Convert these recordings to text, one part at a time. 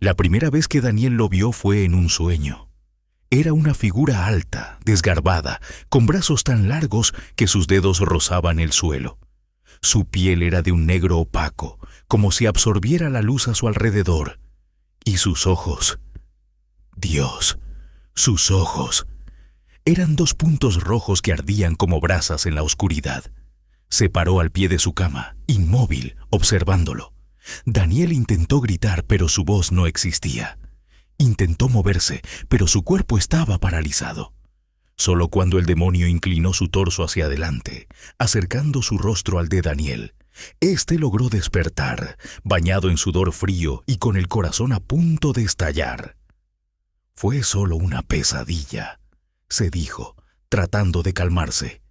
La primera vez que Daniel lo vio fue en un sueño. Era una figura alta, desgarbada, con brazos tan largos que sus dedos rozaban el suelo. Su piel era de un negro opaco, como si absorbiera la luz a su alrededor. Y sus ojos... Dios, sus ojos... Eran dos puntos rojos que ardían como brasas en la oscuridad. Se paró al pie de su cama, inmóvil, observándolo. Daniel intentó gritar, pero su voz no existía. Intentó moverse, pero su cuerpo estaba paralizado. Solo cuando el demonio inclinó su torso hacia adelante, acercando su rostro al de Daniel, éste logró despertar, bañado en sudor frío y con el corazón a punto de estallar. Fue solo una pesadilla, se dijo, tratando de calmarse.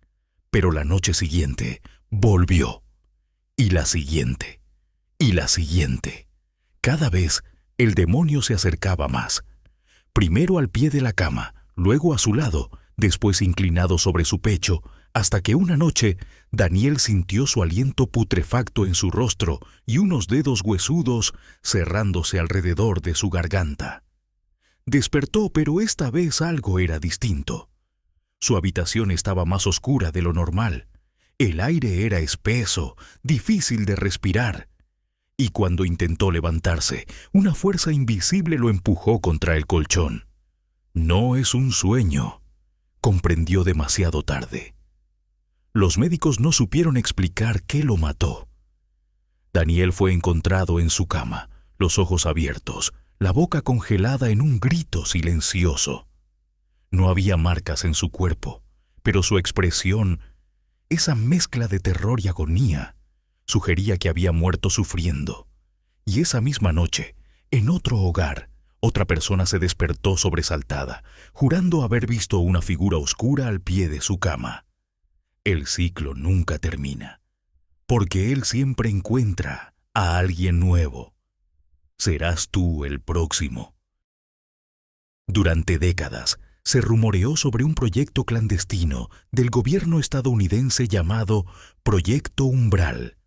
Pero la noche siguiente volvió. Y la siguiente. Y la siguiente. Cada vez el demonio se acercaba más. Primero al pie de la cama, luego a su lado, después inclinado sobre su pecho, hasta que una noche Daniel sintió su aliento putrefacto en su rostro y unos dedos huesudos cerrándose alrededor de su garganta. Despertó, pero esta vez algo era distinto. Su habitación estaba más oscura de lo normal. El aire era espeso, difícil de respirar. Y cuando intentó levantarse, una fuerza invisible lo empujó contra el colchón. No es un sueño, comprendió demasiado tarde. Los médicos no supieron explicar qué lo mató. Daniel fue encontrado en su cama, los ojos abiertos, la boca congelada en un grito silencioso. No había marcas en su cuerpo, pero su expresión, esa mezcla de terror y agonía, sugería que había muerto sufriendo. Y esa misma noche, en otro hogar, otra persona se despertó sobresaltada, jurando haber visto una figura oscura al pie de su cama. El ciclo nunca termina, porque él siempre encuentra a alguien nuevo. Serás tú el próximo. Durante décadas, se rumoreó sobre un proyecto clandestino del gobierno estadounidense llamado Proyecto Umbral,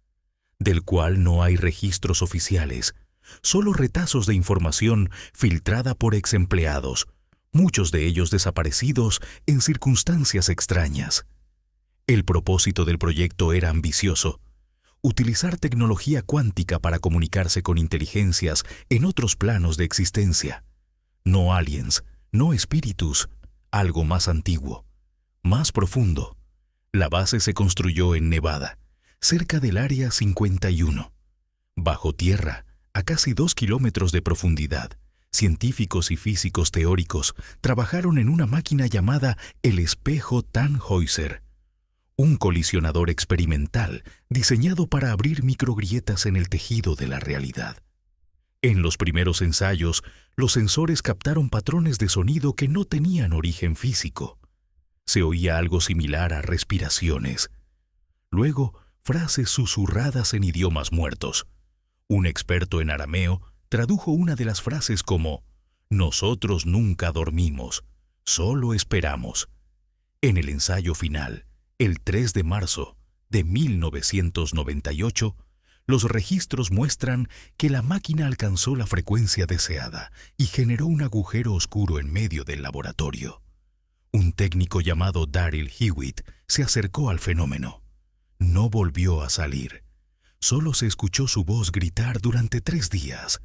del cual no hay registros oficiales, solo retazos de información filtrada por exempleados, muchos de ellos desaparecidos en circunstancias extrañas. El propósito del proyecto era ambicioso: utilizar tecnología cuántica para comunicarse con inteligencias en otros planos de existencia. No aliens, no espíritus, algo más antiguo, más profundo. La base se construyó en Nevada, cerca del Área 51. Bajo tierra, a casi 2 kilómetros de profundidad, científicos y físicos teóricos trabajaron en una máquina llamada el espejo Tannhäuser, un colisionador experimental diseñado para abrir microgrietas en el tejido de la realidad. En los primeros ensayos, los sensores captaron patrones de sonido que no tenían origen físico. Se oía algo similar a respiraciones. Luego, frases susurradas en idiomas muertos. Un experto en arameo tradujo una de las frases como: «Nosotros nunca dormimos, solo esperamos». En el ensayo final, el 3 de marzo de 1998, los registros muestran que la máquina alcanzó la frecuencia deseada y generó un agujero oscuro en medio del laboratorio. Un técnico llamado Daryl Hewitt se acercó al fenómeno. No volvió a salir. Solo se escuchó su voz gritar durante 3 días,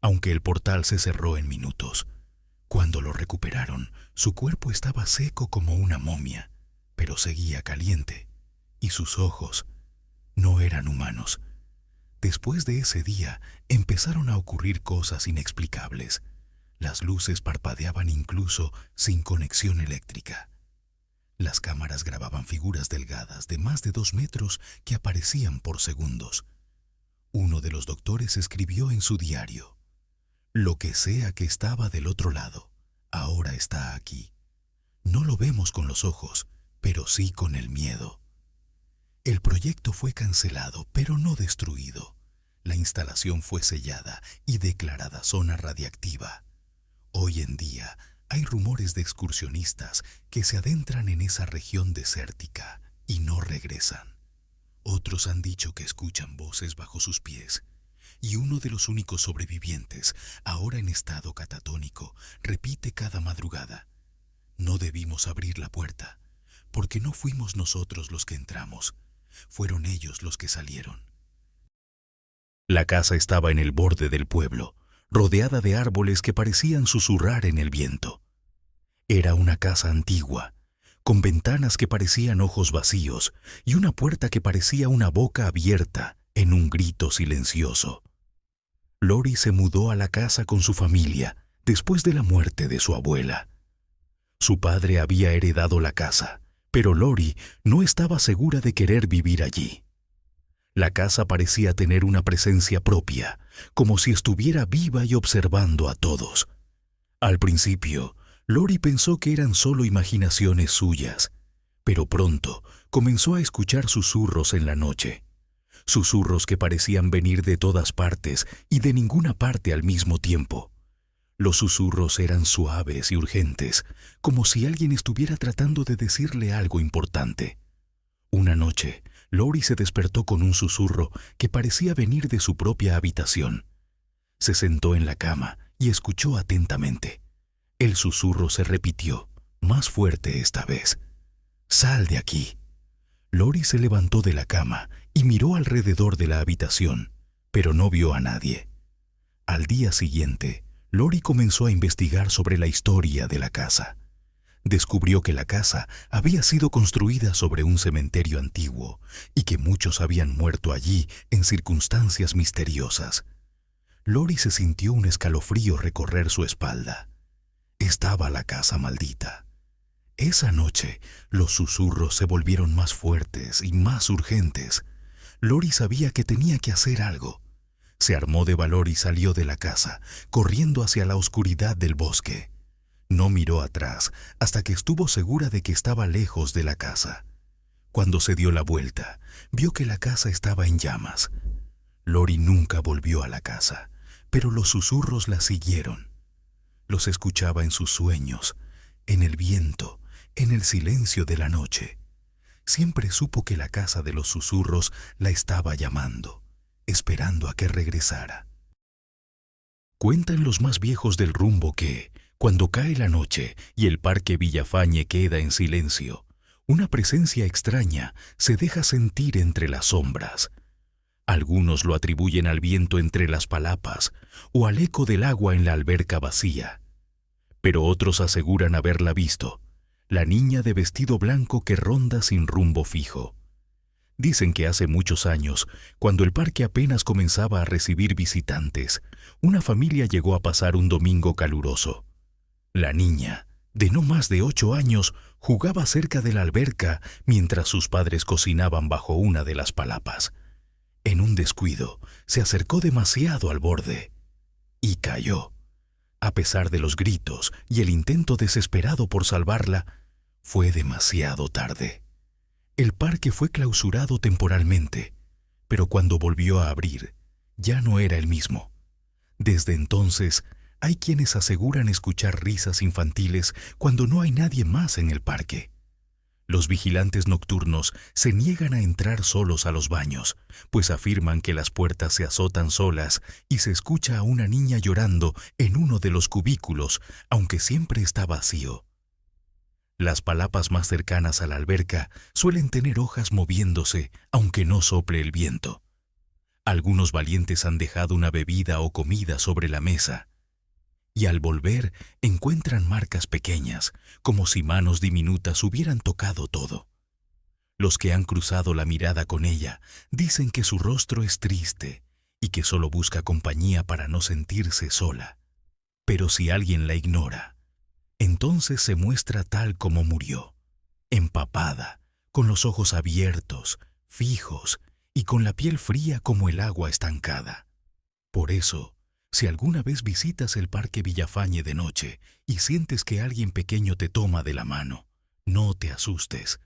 aunque el portal se cerró en minutos. Cuando lo recuperaron, su cuerpo estaba seco como una momia, pero seguía caliente, y sus ojos no eran humanos. Después de ese día, empezaron a ocurrir cosas inexplicables. Las luces parpadeaban incluso sin conexión eléctrica. Las cámaras grababan figuras delgadas de más de 2 metros que aparecían por segundos. Uno de los doctores escribió en su diario: «Lo que sea que estaba del otro lado, ahora está aquí. No lo vemos con los ojos, pero sí con el miedo». El proyecto fue cancelado, pero no destruido. La instalación fue sellada y declarada zona radiactiva. Hoy en día hay rumores de excursionistas que se adentran en esa región desértica y no regresan. Otros han dicho que escuchan voces bajo sus pies, y uno de los únicos sobrevivientes, ahora en estado catatónico, repite cada madrugada: no debimos abrir la puerta, porque no fuimos nosotros los que entramos, fueron ellos los que salieron. La casa estaba en el borde del pueblo, rodeada de árboles que parecían susurrar en el viento. Era una casa antigua, con ventanas que parecían ojos vacíos y una puerta que parecía una boca abierta en un grito silencioso. Lori se mudó a la casa con su familia después de la muerte de su abuela. Su padre había heredado la casa, pero Lori no estaba segura de querer vivir allí. La casa parecía tener una presencia propia, como si estuviera viva y observando a todos. Al principio, Lori pensó que eran solo imaginaciones suyas, pero pronto comenzó a escuchar susurros en la noche. Susurros que parecían venir de todas partes y de ninguna parte al mismo tiempo. Los susurros eran suaves y urgentes, como si alguien estuviera tratando de decirle algo importante. Una noche, Lori se despertó con un susurro que parecía venir de su propia habitación. Se sentó en la cama y escuchó atentamente. El susurro se repitió, más fuerte esta vez. «Sal de aquí». Lori se levantó de la cama y miró alrededor de la habitación, pero no vio a nadie. Al día siguiente, Lori comenzó a investigar sobre la historia de la casa. Descubrió que la casa había sido construida sobre un cementerio antiguo y que muchos habían muerto allí en circunstancias misteriosas. Lori se sintió un escalofrío recorrer su espalda. Estaba la casa maldita. Esa noche, los susurros se volvieron más fuertes y más urgentes. Lori sabía que tenía que hacer algo. Se armó de valor y salió de la casa, corriendo hacia la oscuridad del bosque. No miró atrás hasta que estuvo segura de que estaba lejos de la casa. Cuando se dio la vuelta, vio que la casa estaba en llamas. Lori nunca volvió a la casa, pero los susurros la siguieron. Los escuchaba en sus sueños, en el viento, en el silencio de la noche. Siempre supo que la casa de los susurros la estaba llamando, esperando a que regresara. Cuentan los más viejos del rumbo que, cuando cae la noche y el parque Villafañe queda en silencio, una presencia extraña se deja sentir entre las sombras. Algunos lo atribuyen al viento entre las palapas o al eco del agua en la alberca vacía. Pero otros aseguran haberla visto, la niña de vestido blanco que ronda sin rumbo fijo. Dicen que hace muchos años, cuando el parque apenas comenzaba a recibir visitantes, una familia llegó a pasar un domingo caluroso. La niña, de no más de 8 años, jugaba cerca de la alberca mientras sus padres cocinaban bajo una de las palapas. En un descuido, se acercó demasiado al borde y cayó. A pesar de los gritos y el intento desesperado por salvarla, fue demasiado tarde. El parque fue clausurado temporalmente, pero cuando volvió a abrir, ya no era el mismo. Desde entonces, hay quienes aseguran escuchar risas infantiles cuando no hay nadie más en el parque. Los vigilantes nocturnos se niegan a entrar solos a los baños, pues afirman que las puertas se azotan solas y se escucha a una niña llorando en uno de los cubículos, aunque siempre está vacío. Las palapas más cercanas a la alberca suelen tener hojas moviéndose, aunque no sople el viento. Algunos valientes han dejado una bebida o comida sobre la mesa, y al volver encuentran marcas pequeñas, como si manos diminutas hubieran tocado todo. Los que han cruzado la mirada con ella dicen que su rostro es triste y que solo busca compañía para no sentirse sola. Pero si alguien la ignora, entonces se muestra tal como murió, empapada, con los ojos abiertos, fijos y con la piel fría como el agua estancada. Por eso, si alguna vez visitas el Parque Villafañe de noche y sientes que alguien pequeño te toma de la mano, no te asustes.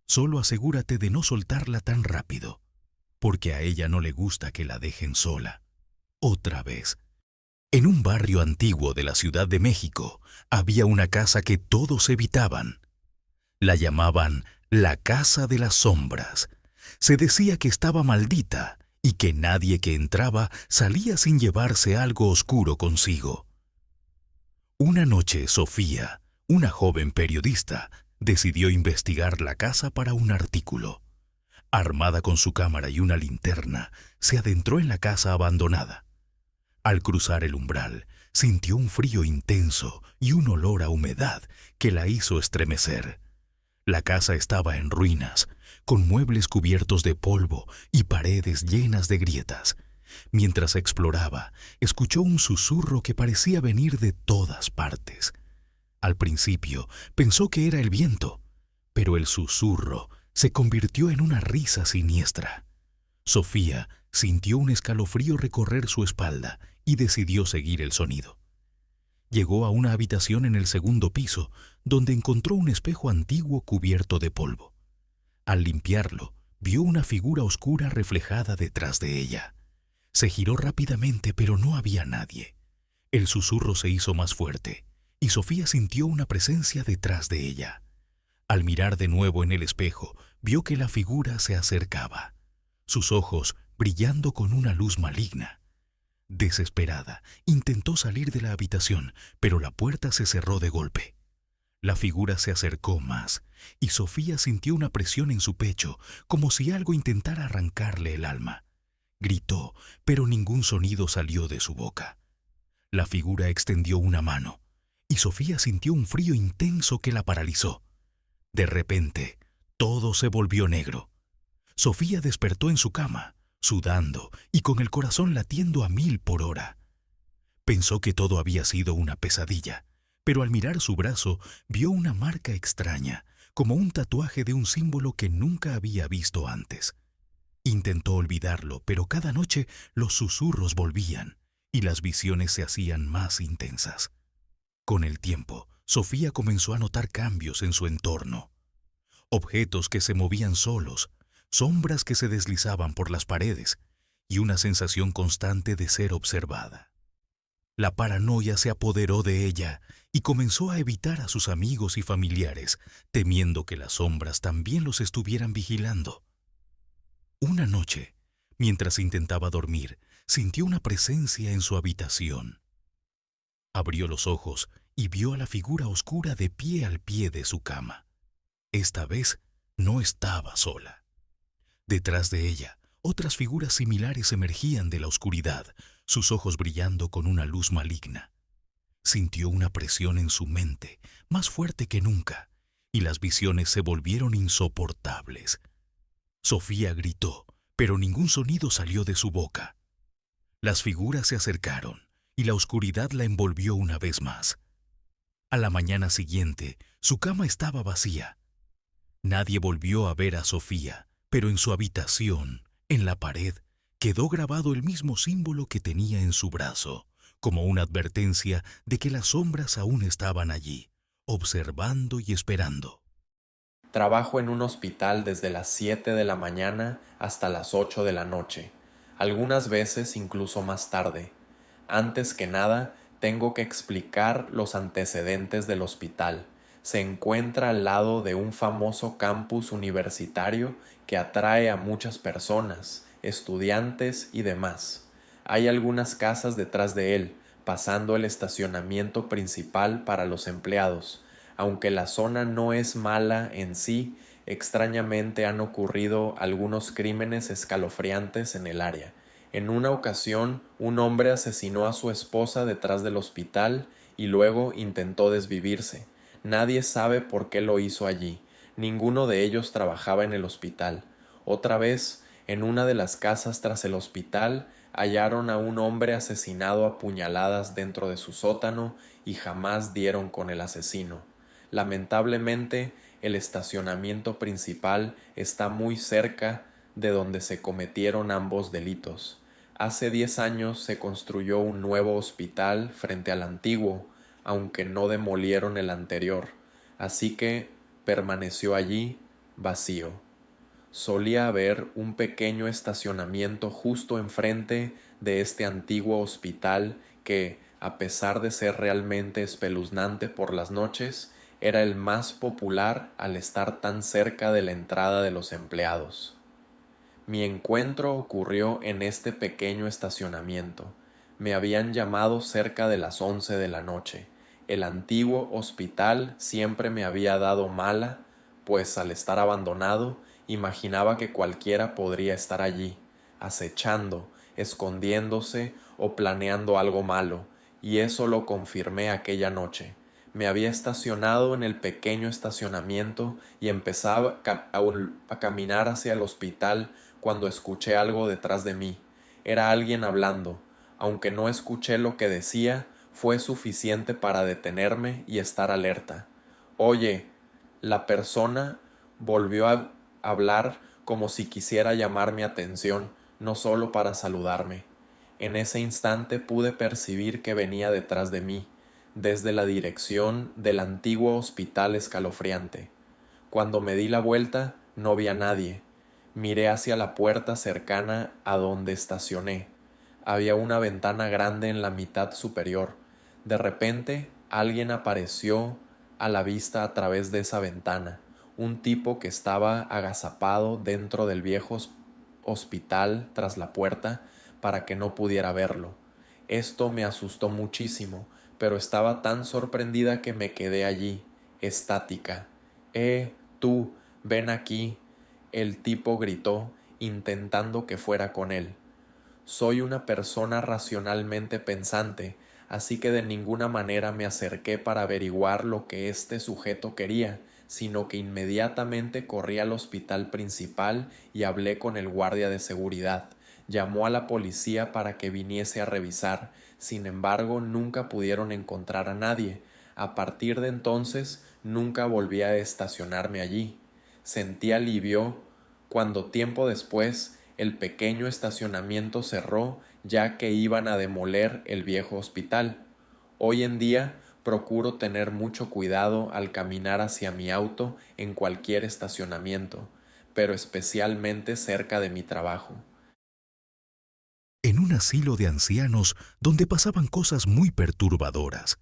Solo asegúrate de no soltarla tan rápido, porque a ella no le gusta que la dejen sola. Otra vez. En un barrio antiguo de la Ciudad de México había una casa que todos evitaban. La llamaban la Casa de las Sombras. Se decía que estaba maldita y que nadie que entraba salía sin llevarse algo oscuro consigo. Una noche, Sofía, una joven periodista, decidió investigar la casa para un artículo. Armada con su cámara y una linterna, se adentró en la casa abandonada. Al cruzar el umbral, sintió un frío intenso y un olor a humedad que la hizo estremecer. La casa estaba en ruinas, con muebles cubiertos de polvo y paredes llenas de grietas. Mientras exploraba, escuchó un susurro que parecía venir de todas partes. Al principio pensó que era el viento, pero el susurro se convirtió en una risa siniestra. Sofía sintió un escalofrío recorrer su espalda y decidió seguir el sonido. Llegó a una habitación en el segundo piso, donde encontró un espejo antiguo cubierto de polvo. Al limpiarlo, vio una figura oscura reflejada detrás de ella. Se giró rápidamente, pero no había nadie. El susurro se hizo más fuerte, y Sofía sintió una presencia detrás de ella. Al mirar de nuevo en el espejo, vio que la figura se acercaba, sus ojos brillando con una luz maligna. Desesperada, intentó salir de la habitación, pero la puerta se cerró de golpe. La figura se acercó más, y Sofía sintió una presión en su pecho, como si algo intentara arrancarle el alma. Gritó, pero ningún sonido salió de su boca. La figura extendió una mano, y Sofía sintió un frío intenso que la paralizó. De repente, todo se volvió negro. Sofía despertó en su cama, sudando y con el corazón latiendo a 1000 por hora. Pensó que todo había sido una pesadilla, pero al mirar su brazo vio una marca extraña, como un tatuaje de un símbolo que nunca había visto antes. Intentó olvidarlo, pero cada noche los susurros volvían y las visiones se hacían más intensas. Con el tiempo, Sofía comenzó a notar cambios en su entorno. Objetos que se movían solos, sombras que se deslizaban por las paredes y una sensación constante de ser observada. La paranoia se apoderó de ella y comenzó a evitar a sus amigos y familiares, temiendo que las sombras también los estuvieran vigilando. Una noche, mientras intentaba dormir, sintió una presencia en su habitación. Abrió los ojos y vio a la figura oscura de pie al pie de su cama. Esta vez no estaba sola. Detrás de ella, otras figuras similares emergían de la oscuridad, sus ojos brillando con una luz maligna. Sintió una presión en su mente, más fuerte que nunca, y las visiones se volvieron insoportables. Sofía gritó, pero ningún sonido salió de su boca. Las figuras se acercaron, y la oscuridad la envolvió una vez más. A la mañana siguiente, su cama estaba vacía. Nadie volvió a ver a Sofía, pero en su habitación, en la pared, quedó grabado el mismo símbolo que tenía en su brazo, como una advertencia de que las sombras aún estaban allí, observando y esperando. Trabajo en un hospital desde las 7 de la mañana hasta las 8 de la noche, algunas veces incluso más tarde. Antes que nada, tengo que explicar los antecedentes del hospital. Se encuentra al lado de un famoso campus universitario que atrae a muchas personas, estudiantes y demás. Hay algunas casas detrás de él, pasando el estacionamiento principal para los empleados. Aunque la zona no es mala en sí, extrañamente han ocurrido algunos crímenes escalofriantes en el área. En una ocasión, un hombre asesinó a su esposa detrás del hospital y luego intentó desvivirse. Nadie sabe por qué lo hizo allí. Ninguno de ellos trabajaba en el hospital. Otra vez, en una de las casas tras el hospital, hallaron a un hombre asesinado a puñaladas dentro de su sótano y jamás dieron con el asesino. Lamentablemente, el estacionamiento principal está muy cerca de donde se cometieron ambos delitos. Hace 10 años se construyó un nuevo hospital frente al antiguo, aunque no demolieron el anterior, así que permaneció allí vacío. Solía haber un pequeño estacionamiento justo enfrente de este antiguo hospital que, a pesar de ser realmente espeluznante por las noches, era el más popular al estar tan cerca de la entrada de los empleados. Mi encuentro ocurrió en este pequeño estacionamiento. Me habían llamado cerca de las 11 de la noche. El antiguo hospital siempre me había dado mala, pues al estar abandonado, imaginaba que cualquiera podría estar allí, acechando, escondiéndose o planeando algo malo, y eso lo confirmé aquella noche. Me había estacionado en el pequeño estacionamiento y empezaba a caminar hacia el hospital cuando escuché algo detrás de mí. Era alguien hablando. Aunque no escuché lo que decía, fue suficiente para detenerme y estar alerta. Oye, la persona volvió a hablar como si quisiera llamar mi atención, no solo para saludarme. En ese instante pude percibir que venía detrás de mí, desde la dirección del antiguo hospital escalofriante. Cuando me di la vuelta, no vi a nadie. Miré hacia la puerta cercana a donde estacioné. Había una ventana grande en la mitad superior. De repente, alguien apareció a la vista a través de esa ventana. Un tipo que estaba agazapado dentro del viejo hospital tras la puerta para que no pudiera verlo. Esto me asustó muchísimo, pero estaba tan sorprendida que me quedé allí, estática. Tú, ven aquí. El tipo gritó, intentando que fuera con él. Soy una persona racionalmente pensante, así que de ninguna manera me acerqué para averiguar lo que este sujeto quería, sino que inmediatamente corrí al hospital principal y hablé con el guardia de seguridad. Llamó a la policía para que viniese a revisar. Sin embargo, nunca pudieron encontrar a nadie. A partir de entonces, nunca volví a estacionarme allí. Sentí alivio cuando tiempo después el pequeño estacionamiento cerró, ya que iban a demoler el viejo hospital. Hoy en día procuro tener mucho cuidado al caminar hacia mi auto en cualquier estacionamiento, pero especialmente cerca de mi trabajo. En un asilo de ancianos donde pasaban cosas muy perturbadoras.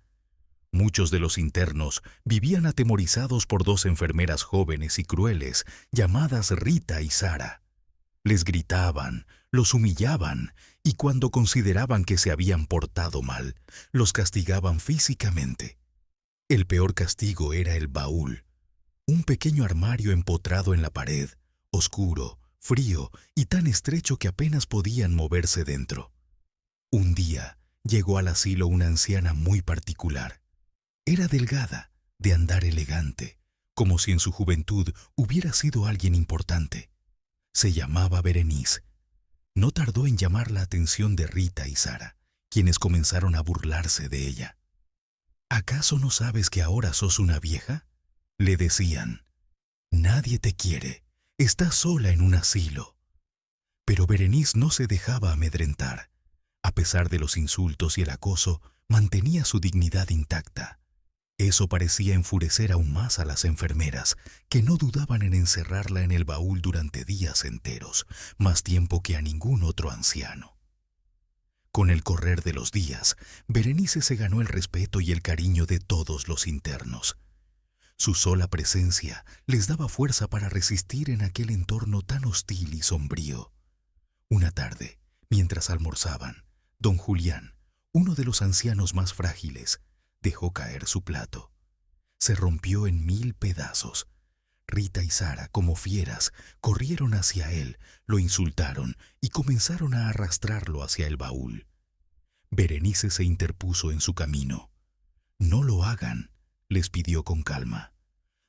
Muchos de los internos vivían atemorizados por dos enfermeras jóvenes y crueles llamadas Rita y Sara. Les gritaban, los humillaban y cuando consideraban que se habían portado mal, los castigaban físicamente. El peor castigo era el baúl, un pequeño armario empotrado en la pared, oscuro, frío y tan estrecho que apenas podían moverse dentro. Un día llegó al asilo una anciana muy particular. Era delgada, de andar elegante, como si en su juventud hubiera sido alguien importante. Se llamaba Berenice. No tardó en llamar la atención de Rita y Sara, quienes comenzaron a burlarse de ella. ¿Acaso no sabes que ahora sos una vieja?, le decían. Nadie te quiere, estás sola en un asilo. Pero Berenice no se dejaba amedrentar. A pesar de los insultos y el acoso, mantenía su dignidad intacta. Eso parecía enfurecer aún más a las enfermeras, que no dudaban en encerrarla en el baúl durante días enteros, más tiempo que a ningún otro anciano. Con el correr de los días, Berenice se ganó el respeto y el cariño de todos los internos. Su sola presencia les daba fuerza para resistir en aquel entorno tan hostil y sombrío. Una tarde, mientras almorzaban, don Julián, uno de los ancianos más frágiles, dejó caer su plato. Se rompió en 1000 pedazos. Rita y Sara, como fieras, corrieron hacia él, lo insultaron y comenzaron a arrastrarlo hacia el baúl. Berenice se interpuso en su camino. «No lo hagan», les pidió con calma.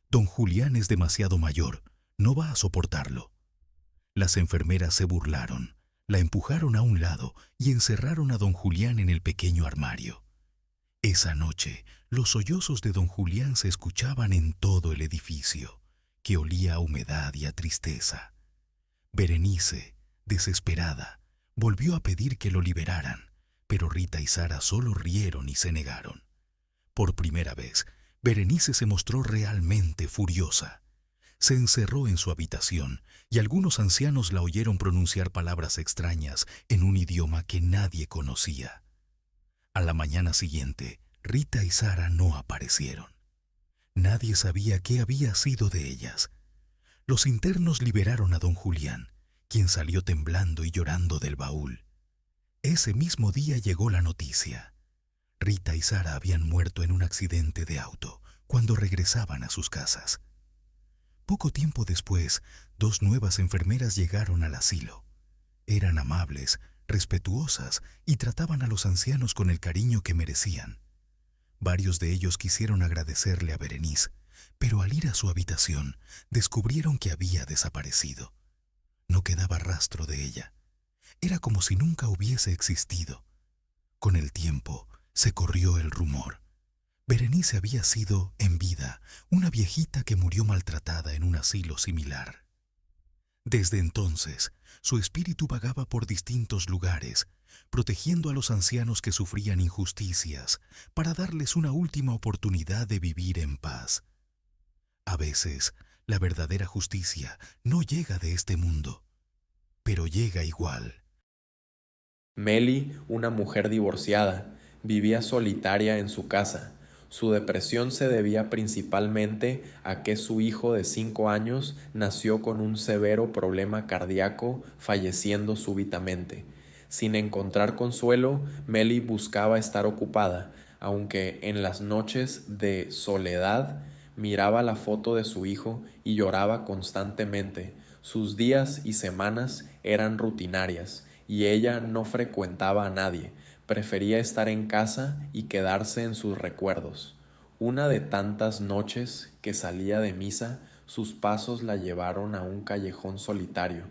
«Don Julián es demasiado mayor, no va a soportarlo». Las enfermeras se burlaron, la empujaron a un lado y encerraron a don Julián en el pequeño armario. Esa noche, los sollozos de don Julián se escuchaban en todo el edificio, que olía a humedad y a tristeza. Berenice, desesperada, volvió a pedir que lo liberaran, pero Rita y Sara solo rieron y se negaron. Por primera vez, Berenice se mostró realmente furiosa. Se encerró en su habitación y algunos ancianos la oyeron pronunciar palabras extrañas en un idioma que nadie conocía. A la mañana siguiente, Rita y Sara no aparecieron. Nadie sabía qué había sido de ellas. Los internos liberaron a don Julián quien salió temblando y llorando del baúl. Ese mismo día llegó la noticia. Rita y Sara habían muerto en un accidente de auto cuando regresaban a sus casas. Poco tiempo después, 2 nuevas enfermeras llegaron al asilo. Eran amables, respetuosas y trataban a los ancianos con el cariño que merecían. Varios de ellos quisieron agradecerle a Berenice, pero al ir a su habitación, descubrieron que había desaparecido. No quedaba rastro de ella. Era como si nunca hubiese existido. Con el tiempo, se corrió el rumor. Berenice había sido, en vida, una viejita que murió maltratada en un asilo similar. Desde entonces, su espíritu vagaba por distintos lugares, protegiendo a los ancianos que sufrían injusticias, para darles una última oportunidad de vivir en paz. A veces, la verdadera justicia no llega de este mundo, pero llega igual. Meli, una mujer divorciada, vivía solitaria en su casa. Su depresión se debía principalmente a que su hijo de 5 años nació con un severo problema cardíaco, falleciendo súbitamente. Sin encontrar consuelo, Meli buscaba estar ocupada, aunque en las noches de soledad miraba la foto de su hijo y lloraba constantemente. Sus días y semanas eran rutinarias, y ella no frecuentaba a nadie. Prefería estar en casa y quedarse en sus recuerdos. Una de tantas noches que salía de misa, sus pasos la llevaron a un callejón solitario.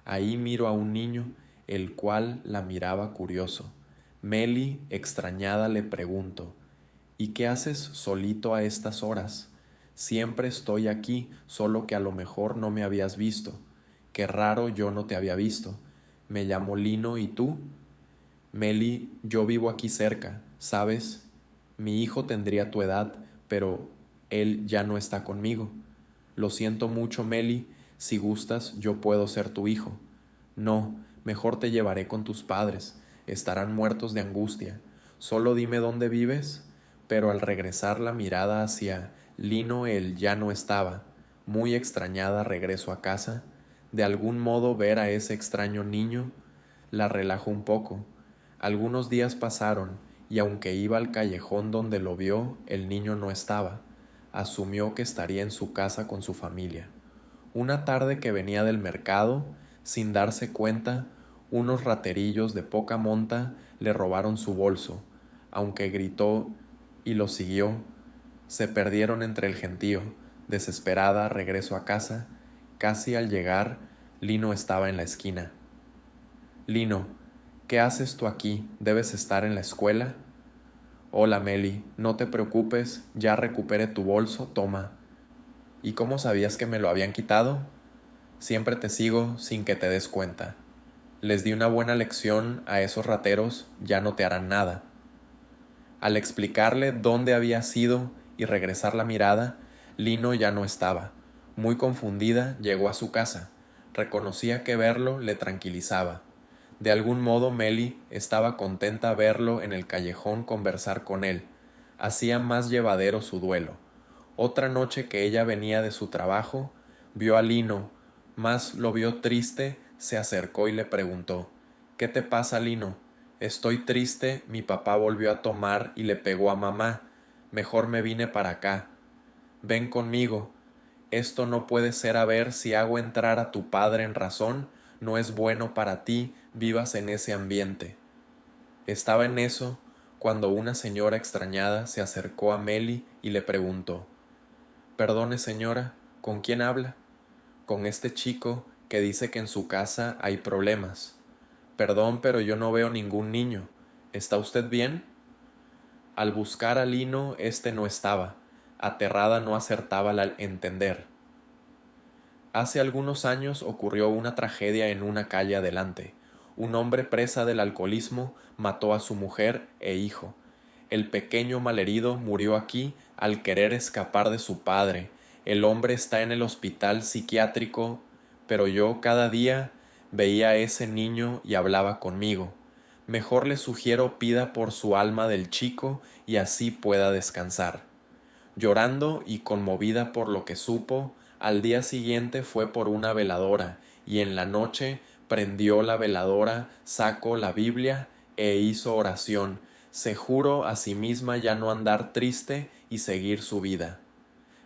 Ahí miró a un niño, el cual la miraba curioso. Meli, extrañada, le preguntó: ¿Y qué haces solito a estas horas? Siempre estoy aquí, solo que a lo mejor no me habías visto. Qué raro, yo no te había visto. Me llamo Lino, ¿y tú? Meli, yo vivo aquí cerca, ¿sabes? Mi hijo tendría tu edad, pero él ya no está conmigo. Lo siento mucho, Meli, si gustas yo puedo ser tu hijo. No, mejor te llevaré con tus padres, estarán muertos de angustia. Solo dime dónde vives. Pero al regresar la mirada hacia Lino, él ya no estaba. Muy extrañada regresó a casa. De algún modo ver a ese extraño niño la relajó un poco. Algunos días pasaron, y aunque iba al callejón donde lo vio, el niño no estaba. Asumió que estaría en su casa con su familia. Una tarde que venía del mercado, sin darse cuenta, unos raterillos de poca monta le robaron su bolso. Aunque gritó y lo siguió, se perdieron entre el gentío. Desesperada regresó a casa. Casi al llegar, Lino estaba en la esquina. Lino, ¿qué haces tú aquí? ¿Debes estar en la escuela? Hola, Meli, no te preocupes, ya recuperé tu bolso, toma. ¿Y cómo sabías que me lo habían quitado? Siempre te sigo sin que te des cuenta. Les di una buena lección a esos rateros, ya no te harán nada. Al explicarle dónde había sido y regresar la mirada, Lino ya no estaba. Muy confundida, llegó a su casa. Reconocía que verlo le tranquilizaba. De algún modo Meli estaba contenta verlo en el callejón conversar con él. Hacía más llevadero su duelo. Otra noche que ella venía de su trabajo, vio a Lino, mas lo vio triste, se acercó y le preguntó: ¿Qué te pasa, Lino? Estoy triste, mi papá volvió a tomar y le pegó a mamá. Mejor me vine para acá. Ven conmigo. Esto no puede ser, a ver si hago entrar a tu padre en razón. No es bueno para ti, vivas en ese ambiente. Estaba en eso cuando una señora extrañada se acercó a Meli y le preguntó: Perdone, señora, ¿con quién habla? Con este chico que dice que en su casa hay problemas. Perdón, pero yo no veo ningún niño. ¿Está usted bien? Al buscar a Lino, éste no estaba. Aterrada no acertaba al entender. Hace algunos años ocurrió una tragedia en una calle adelante. Un hombre presa del alcoholismo mató a su mujer e hijo. El pequeño malherido murió aquí al querer escapar de su padre. El hombre está en el hospital psiquiátrico, pero yo cada día veía a ese niño y hablaba conmigo. Mejor le sugiero pida por su alma del chico y así pueda descansar. Llorando y conmovida por lo que supo, al día siguiente fue por una veladora y en la noche prendió la veladora, sacó la Biblia e hizo oración. Se juró a sí misma ya no andar triste y seguir su vida.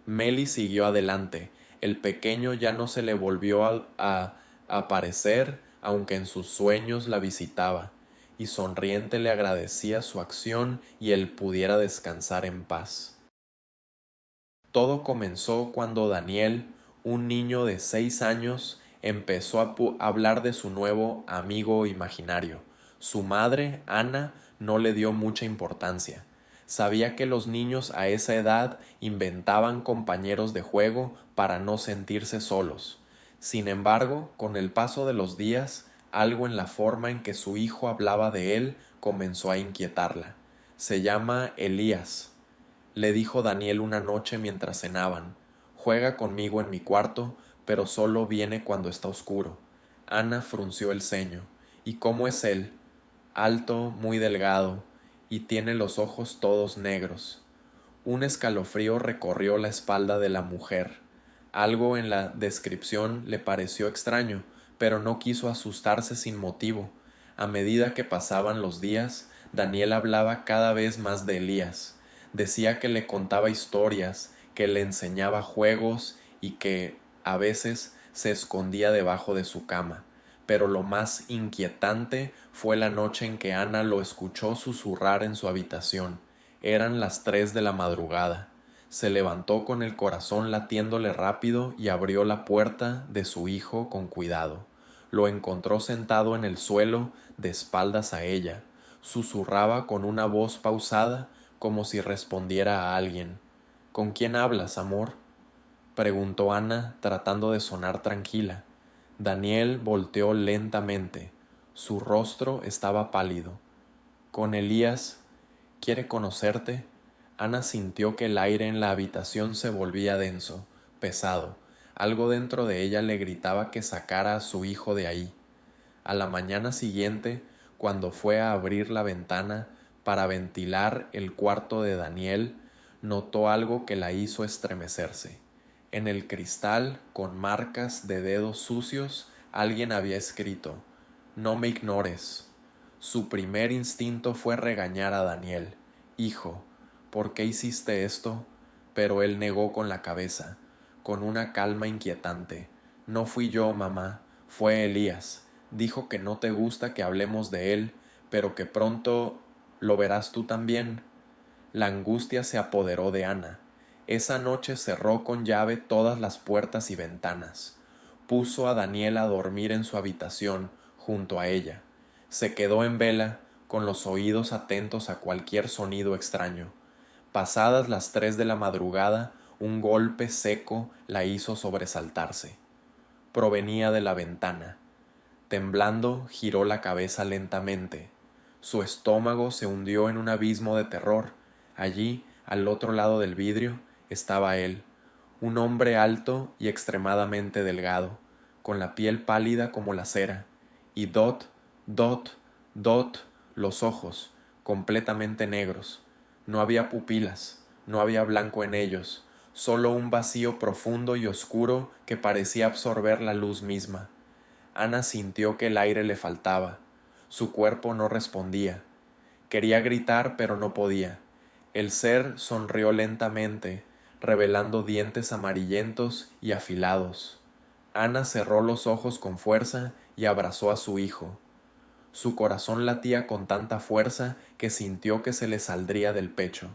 Meli siguió adelante. El pequeño ya no se le volvió a aparecer, aunque en sus sueños la visitaba, y sonriente le agradecía su acción y él pudiera descansar en paz. Todo comenzó cuando Daniel, un niño de 6 años, empezó a hablar de su nuevo amigo imaginario. Su madre, Ana, no le dio mucha importancia. Sabía que los niños a esa edad inventaban compañeros de juego para no sentirse solos. Sin embargo, con el paso de los días, algo en la forma en que su hijo hablaba de él comenzó a inquietarla. Se llama Elías, le dijo Daniel una noche mientras cenaban. Juega conmigo en mi cuarto, pero solo viene cuando está oscuro. Ana frunció el ceño. ¿Y cómo es él? Alto, muy delgado, y tiene los ojos todos negros. Un escalofrío recorrió la espalda de la mujer. Algo en la descripción le pareció extraño, pero no quiso asustarse sin motivo. A medida que pasaban los días, Daniel hablaba cada vez más de Elías. Decía que le contaba historias, que le enseñaba juegos y que, a veces, se escondía debajo de su cama. Pero lo más inquietante fue la noche en que Ana lo escuchó susurrar en su habitación. Eran las 3 de la madrugada. Se levantó con el corazón latiéndole rápido y abrió la puerta de su hijo con cuidado. Lo encontró sentado en el suelo, de espaldas a ella. Susurraba con una voz pausada, como si respondiera a alguien. ¿Con quién hablas, amor?, preguntó Ana, tratando de sonar tranquila. Daniel volteó lentamente. Su rostro estaba pálido. Con Elías. ¿Quiere conocerte? Ana sintió que el aire en la habitación se volvía denso, pesado. Algo dentro de ella le gritaba que sacara a su hijo de ahí. A la mañana siguiente, cuando fue a abrir la ventana para ventilar el cuarto de Daniel, notó algo que la hizo estremecerse. En el cristal, con marcas de dedos sucios, alguien había escrito: «No me ignores». Su primer instinto fue regañar a Daniel. «Hijo, ¿por qué hiciste esto?». Pero él negó con la cabeza, con una calma inquietante. «No fui yo, mamá, fue Elías. Dijo que no te gusta que hablemos de él, pero que pronto lo verás tú también». La angustia se apoderó de Ana. Esa noche cerró con llave todas las puertas y ventanas. Puso a Daniel a dormir en su habitación, junto a ella. Se quedó en vela, con los oídos atentos a cualquier sonido extraño. Pasadas las 3 de la madrugada, un golpe seco la hizo sobresaltarse. Provenía de la ventana. Temblando, giró la cabeza lentamente. Su estómago se hundió en un abismo de terror. Allí, al otro lado del vidrio, estaba él, un hombre alto y extremadamente delgado, con la piel pálida como la cera, y dot, los ojos, completamente negros. No había pupilas, no había blanco en ellos, solo un vacío profundo y oscuro que parecía absorber la luz misma. Ana sintió que el aire le faltaba, su cuerpo no respondía. Quería gritar, pero no podía. El ser sonrió lentamente, revelando dientes amarillentos y afilados. Ana cerró los ojos con fuerza y abrazó a su hijo. Su corazón latía con tanta fuerza que sintió que se le saldría del pecho.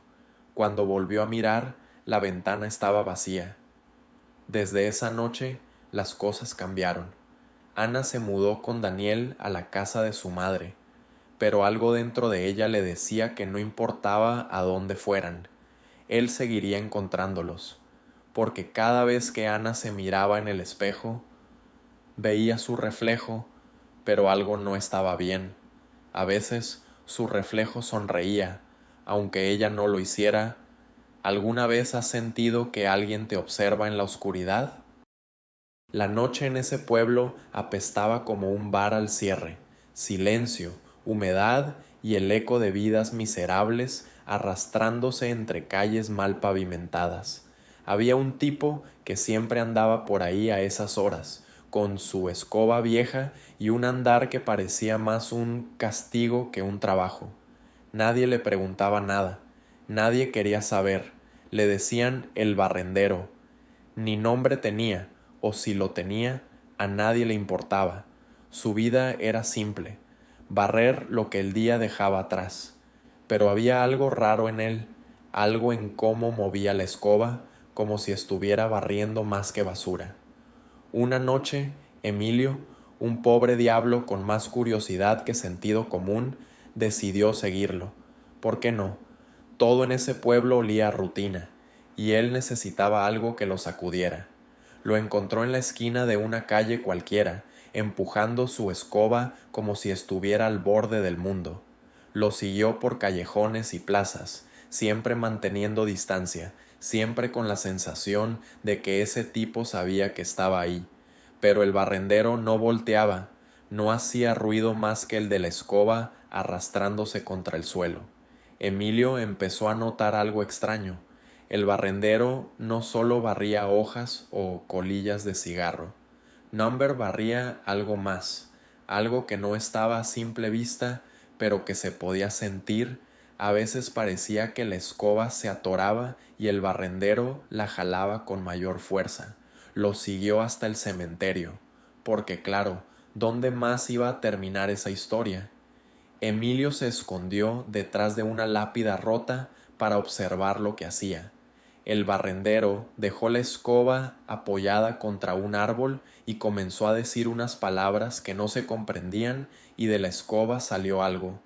Cuando volvió a mirar, la ventana estaba vacía. Desde esa noche, las cosas cambiaron. Ana se mudó con Daniel a la casa de su madre, pero algo dentro de ella le decía que no importaba a dónde fueran, él seguiría encontrándolos, porque cada vez que Ana se miraba en el espejo, veía su reflejo, pero algo no estaba bien. A veces su reflejo sonreía, aunque ella no lo hiciera. ¿Alguna vez has sentido que alguien te observa en la oscuridad? La noche en ese pueblo apestaba como un bar al cierre. Silencio, humedad y el eco de vidas miserables arrastrándose entre calles mal pavimentadas. Había un tipo que siempre andaba por ahí a esas horas, con su escoba vieja y un andar que parecía más un castigo que un trabajo. Nadie le preguntaba nada, nadie quería saber, le decían el barrendero. Ni nombre tenía, o si lo tenía, a nadie le importaba. Su vida era simple, barrer lo que el día dejaba atrás. Pero había algo raro en él, algo en cómo movía la escoba, como si estuviera barriendo más que basura. Una noche, Emilio, un pobre diablo con más curiosidad que sentido común, decidió seguirlo. ¿Por qué no? Todo en ese pueblo olía a rutina, y él necesitaba algo que lo sacudiera. Lo encontró en la esquina de una calle cualquiera, empujando su escoba como si estuviera al borde del mundo. Lo siguió por callejones y plazas, siempre manteniendo distancia, siempre con la sensación de que ese tipo sabía que estaba ahí. Pero el barrendero no volteaba, no hacía ruido más que el de la escoba arrastrándose contra el suelo. Emilio empezó a notar algo extraño. El barrendero no solo barría hojas o colillas de cigarro. Number barría algo más, algo que no estaba a simple vista, pero que se podía sentir. A veces parecía que la escoba se atoraba y el barrendero la jalaba con mayor fuerza. Lo siguió hasta el cementerio, porque claro, ¿dónde más iba a terminar esa historia? Emilio se escondió detrás de una lápida rota para observar lo que hacía. El barrendero dejó la escoba apoyada contra un árbol y comenzó a decir unas palabras que no se comprendían, y de la escoba salió algo,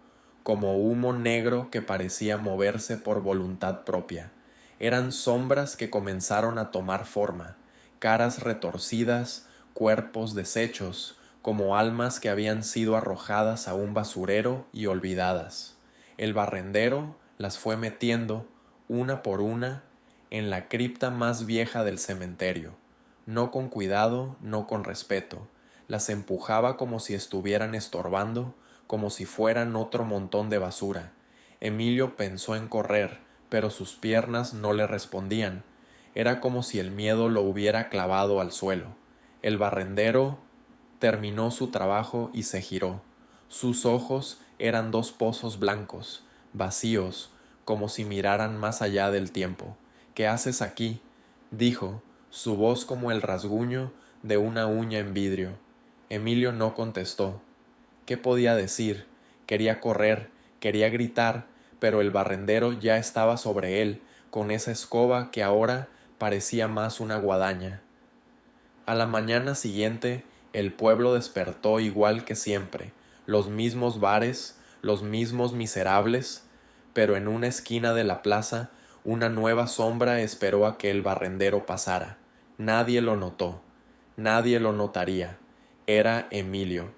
como humo negro que parecía moverse por voluntad propia. Eran sombras que comenzaron a tomar forma, caras retorcidas, cuerpos deshechos, como almas que habían sido arrojadas a un basurero y olvidadas. El barrendero las fue metiendo, una por una, en la cripta más vieja del cementerio, no con cuidado, no con respeto. Las empujaba como si estuvieran estorbando, como si fueran otro montón de basura. Emilio pensó en correr, pero sus piernas no le respondían. Era como si el miedo lo hubiera clavado al suelo. El barrendero terminó su trabajo y se giró. Sus ojos eran dos pozos blancos, vacíos, como si miraran más allá del tiempo. ¿Qué haces aquí?, dijo, su voz como el rasguño de una uña en vidrio. Emilio no contestó. ¿Qué podía decir? Quería correr, quería gritar, pero el barrendero ya estaba sobre él, con esa escoba que ahora parecía más una guadaña. A la mañana siguiente, el pueblo despertó igual que siempre, los mismos bares, los mismos miserables, pero en una esquina de la plaza, una nueva sombra esperó a que el barrendero pasara. Nadie lo notó, nadie lo notaría. Era Emilio.